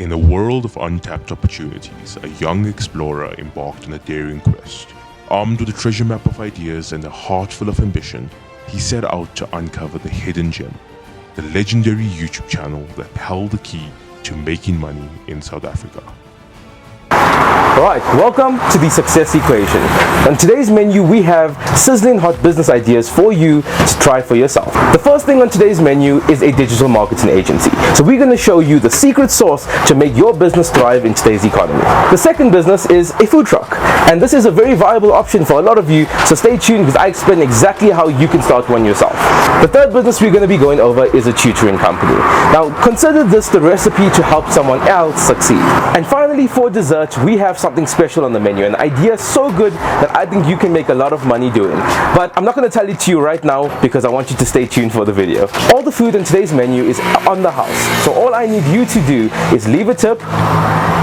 In a world of untapped opportunities, a young explorer embarked on a daring quest. Armed with a treasure map of ideas and a heart full of ambition, he set out to uncover the hidden gem, the legendary YouTube channel that held the key to making money in South Africa. Alright, welcome to the Success Equation. On today's menu we have sizzling hot business ideas for you to try for yourself. The first thing on today's menu is a digital marketing agency. So we're going to show you the secret sauce to make your business thrive in today's economy. The second business is a food truck, and this is a very viable option for a lot of you, so stay tuned because I explain exactly how you can start one yourself. The third business we're going to be going over is a tutoring company. Now consider this the recipe to help someone else succeed. And finally, for dessert, we have something special on the menu, an idea so good that I think you can make a lot of money doing. But I'm not going to tell it to you right now because I want you to stay tuned for the video. All the food in today's menu is on the house, so all I need you to do is leave a tip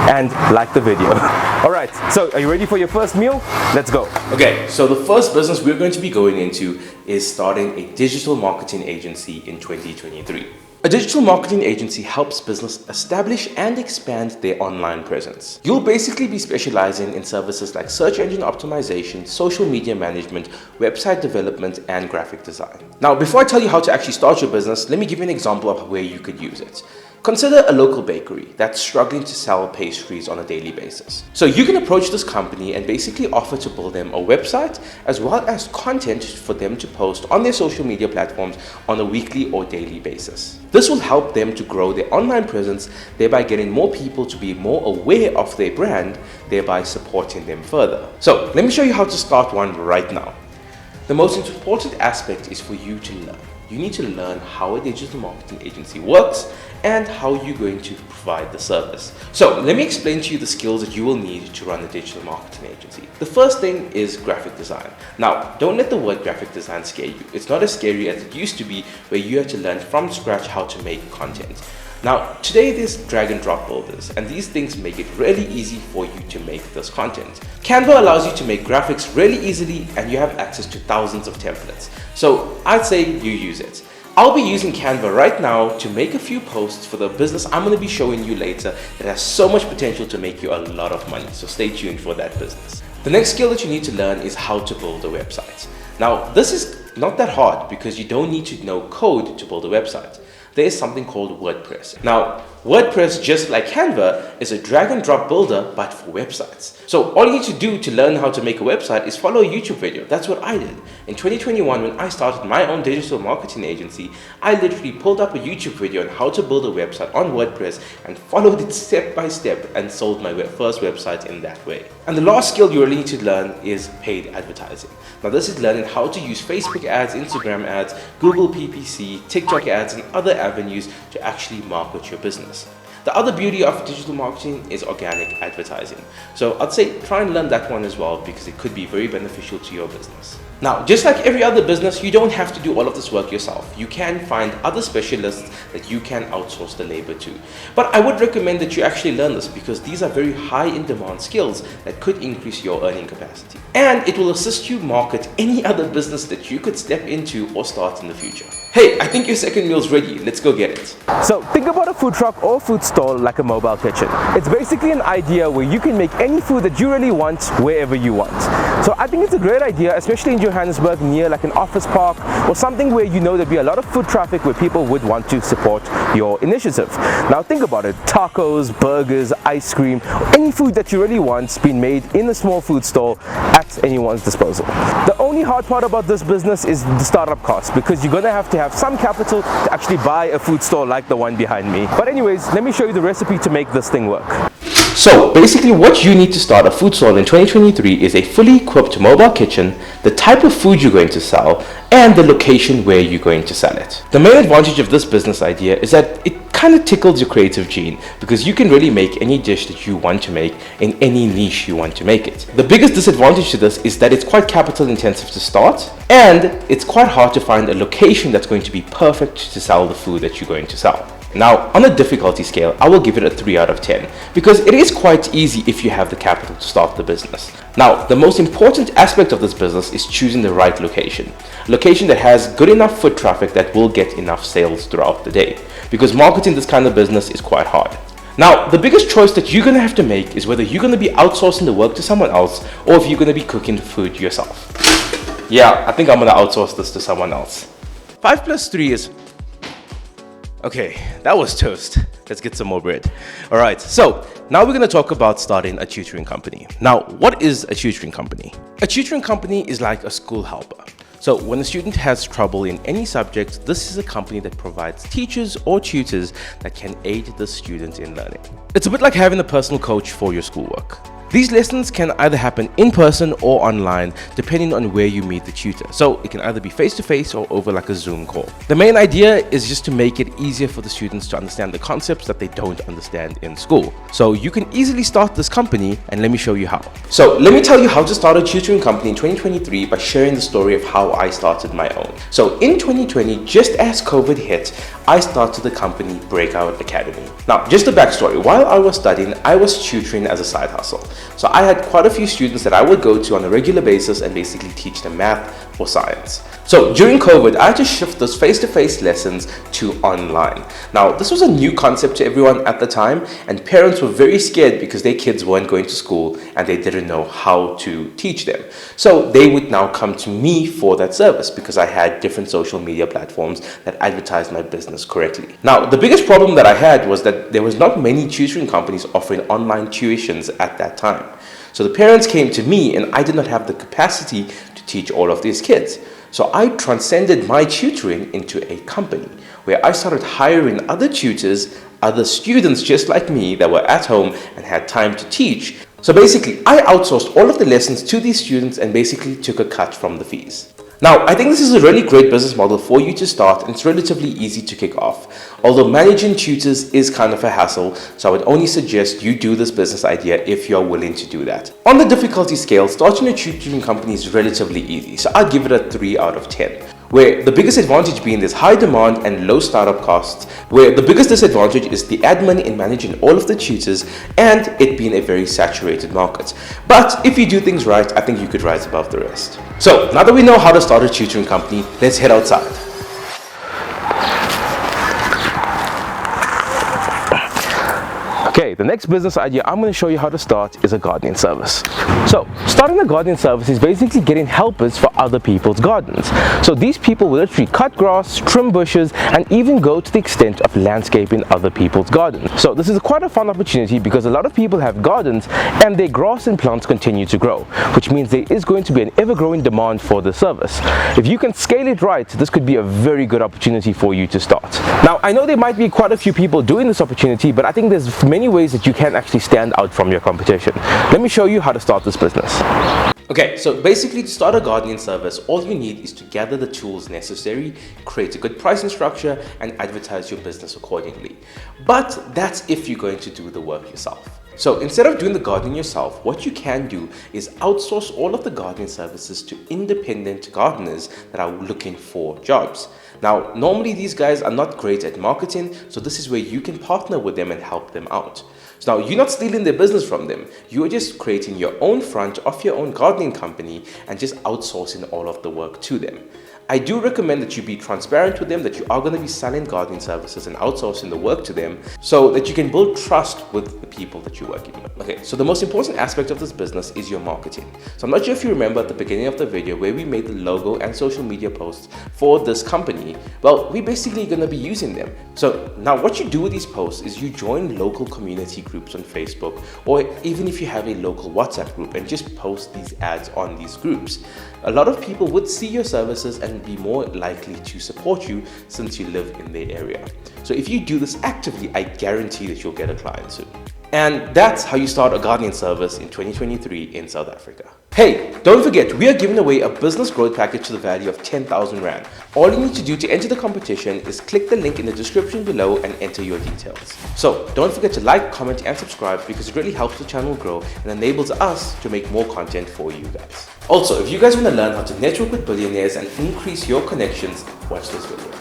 and like the video. Alright, so are you ready for your first meal? Let's go. Okay, so the first business we're going to be going into is starting a digital marketing agency in 2023. A digital marketing agency helps business establish and expand their online presence. You'll basically be specializing in services like search engine optimization, social media management, website development, and graphic design. Now, before I tell you how to actually start your business, let me give you an example of where you could use it. Consider a local bakery that's struggling to sell pastries on a daily basis. So you can approach this company and basically offer to build them a website as well as content for them to post on their social media platforms on a weekly or daily basis. This will help them to grow their online presence, thereby getting more people to be more aware of their brand, thereby supporting them further. So let me show you how to start one right now. The most important aspect is for you to learn. You need to learn how a digital marketing agency works and how you're going to provide the service. So let me explain to you the skills that you will need to run a digital marketing agency. The first thing is graphic design. Now, don't let the word graphic design scare you. It's not as scary as it used to be, where you had to learn from scratch how to make content. Now, today there's drag and drop builders, and these things make it really easy for you to make this content. Canva allows you to make graphics really easily, and you have access to thousands of templates. So I'd say you use it. I'll be using Canva right now to make a few posts for the business I'm going to be showing you later that has so much potential to make you a lot of money. So stay tuned for that business. The next skill that you need to learn is how to build a website. Now, this is not that hard because you don't need to know code to build a website. There is something called WordPress. Now, WordPress, just like Canva, is a drag and drop builder but for websites. So all you need to do to learn how to make a website is follow a YouTube video. That's what I did. In 2021, when I started my own digital marketing agency, I literally pulled up a YouTube video on how to build a website on WordPress and followed it step by step and sold my first website in that way. And the last skill you really need to learn is paid advertising. Now, this is learning how to use Facebook ads, Instagram ads, Google PPC, TikTok ads, and other avenues to actually market your business. The other beauty of digital marketing is organic advertising. So I'd say try and learn that one as well because it could be very beneficial to your business. Now, just like every other business, you don't have to do all of this work yourself. You can find other specialists that you can outsource the labor to. But I would recommend that you actually learn this because these are very high in demand skills that could increase your earning capacity. And it will assist you market any other business that you could step into or start in the future. Hey, I think your second meal's ready. Let's go get it. So think about a food truck or food stall like a mobile kitchen. It's basically an idea where you can make any food that you really want wherever you want. So I think it's a great idea, especially in Johannesburg, near like an office park or something where you know there'd be a lot of foot traffic where people would want to support your initiative. Now think about it, tacos, burgers, ice cream, any food that you really want's been made in a small food stall at anyone's disposal. The only hard part about this business is the startup cost because you're going to have some capital to actually buy a food store like the one behind me. But anyways, let me show you the recipe to make this thing work. So basically what you need to start a food stall in 2023 is a fully equipped mobile kitchen, the type of food you're going to sell, and the location where you're going to sell it. The main advantage of this business idea is that it kind of tickles your creative gene because you can really make any dish that you want to make in any niche you want to make it. The biggest disadvantage to this is that it's quite capital intensive to start, and it's quite hard to find a location that's going to be perfect to sell the food that you're going to sell. Now, on a difficulty scale, I will give it a 3 out of 10 because it is quite easy if you have the capital to start the business. Now, the most important aspect of this business is choosing the right location. A location that has good enough foot traffic that will get enough sales throughout the day, because marketing this kind of business is quite hard. Now, the biggest choice that you're going to have to make is whether you're going to be outsourcing the work to someone else or if you're going to be cooking the food yourself. Yeah, I think I'm going to outsource this to someone else. 5 plus 3 is... Okay, that was toast. Let's get some more bread. All right, so now we're going to talk about starting a tutoring company. Now, what is a tutoring company? A tutoring company is like a school helper. So when a student has trouble in any subject, this is a company that provides teachers or tutors that can aid the student in learning. It's a bit like having a personal coach for your schoolwork. These lessons can either happen in person or online, depending on where you meet the tutor. So it can either be face-to-face or over like a Zoom call. The main idea is just to make it easier for the students to understand the concepts that they don't understand in school. So you can easily start this company, and let me show you how. So let me tell you how to start a tutoring company in 2023 by sharing the story of how I started my own. So in 2020, just as COVID hit, I started the company Breakout Academy. Now, just a backstory. While I was studying, I was tutoring as a side hustle. So I had quite a few students that I would go to on a regular basis and basically teach them math or science. So during COVID, I had to shift those face-to-face lessons to online. Now, this was a new concept to everyone at the time, and parents were very scared because their kids weren't going to school and they didn't know how to teach them. So they would now come to me for that service because I had different social media platforms that advertised my business correctly. Now, the biggest problem that I had was that there was not many tutoring companies offering online tuitions at that time. So the parents came to me and I did not have the capacity to teach all of these kids. So I transcended my tutoring into a company where I started hiring other tutors, other students just like me that were at home and had time to teach. So basically, I outsourced all of the lessons to these students and basically took a cut from the fees. Now, I think this is a really great business model for you to start, and it's relatively easy to kick off. Although managing tutors is kind of a hassle, so I would only suggest you do this business idea if you're willing to do that. On the difficulty scale, starting a tutoring company is relatively easy, so I'd give it a 3 out of 10. Where the biggest advantage being there's high demand and low startup costs, where the biggest disadvantage is the admin in managing all of the tutors and it being a very saturated market. But if you do things right, I think you could rise above the rest. So now that we know how to start a tutoring company, let's head outside. Okay, the next business idea I'm going to show you how to start is a gardening service. So, starting a gardening service is basically getting helpers for other people's gardens. So these people will literally cut grass, trim bushes, and even go to the extent of landscaping other people's gardens. So this is quite a fun opportunity because a lot of people have gardens and their grass and plants continue to grow, which means there is going to be an ever-growing demand for the service. If you can scale it right, this could be a very good opportunity for you to start. Now, I know there might be quite a few people doing this opportunity, but I think there's many ways that you can actually stand out from your competition. Let me show you how to start this business. Okay, so basically to start a gardening service, all you need is to gather the tools necessary, create a good pricing structure, and advertise your business accordingly. But that's if you're going to do the work yourself. So instead of doing the gardening yourself, what you can do is outsource all of the gardening services to independent gardeners that are looking for jobs. Now, normally these guys are not great at marketing, so this is where you can partner with them and help them out. So now you're not stealing their business from them, you're just creating your own front of your own gardening company and just outsourcing all of the work to them. I do recommend that you be transparent with them that you are going to be selling gardening services and outsourcing the work to them so that you can build trust with the people that you're working with. Okay, so the most important aspect of this business is your marketing. So I'm not sure if you remember at the beginning of the video where we made the logo and social media posts for this company. Well, we're basically going to be using them. So now what you do with these posts is you join local community groups on Facebook, or even if you have a local WhatsApp group, and just post these ads on these groups. A lot of people would see your services and be more likely to support you since you live in their area. So if you do this actively, I guarantee that you'll get a client soon. And that's how you start a gardening service in 2023 in South Africa. Hey, don't forget, we are giving away a business growth package to the value of 10,000 Rand. All you need to do to enter the competition is click the link in the description below and enter your details. So don't forget to like, comment, and subscribe because it really helps the channel grow and enables us to make more content for you guys. Also, if you guys want to learn how to network with billionaires and increase your connections, watch this video.